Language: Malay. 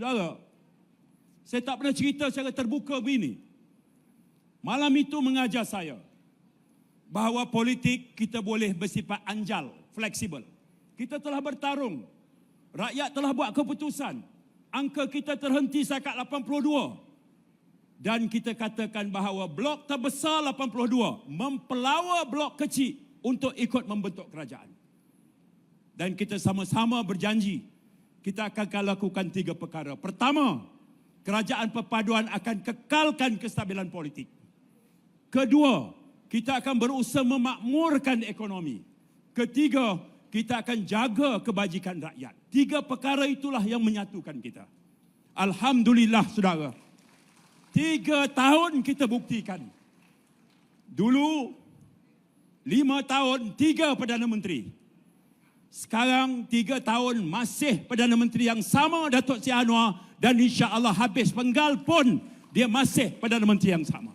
Saudara, saya tak pernah cerita secara terbuka begini. Malam itu mengajar saya bahawa politik kita boleh bersifat anjal, fleksibel. Kita telah bertarung. Rakyat telah buat keputusan. Angka kita terhenti setakat 82. Dan kita katakan bahawa blok terbesar 82 mempelawa blok kecil untuk ikut membentuk kerajaan. Dan kita sama-sama berjanji kita akan lakukan 3 perkara. Pertama, kerajaan perpaduan akan kekalkan kestabilan politik. Kedua, kita akan berusaha memakmurkan ekonomi. Ketiga, kita akan jaga kebajikan rakyat. 3 perkara itulah yang menyatukan kita. Alhamdulillah, saudara. 3 tahun kita buktikan. Dulu, 5 tahun, 3 Perdana Menteri. Sekarang 3 tahun masih Perdana Menteri yang sama, Datuk Seri Anwar. Dan insya-Allah habis penggal pun dia masih Perdana Menteri yang sama.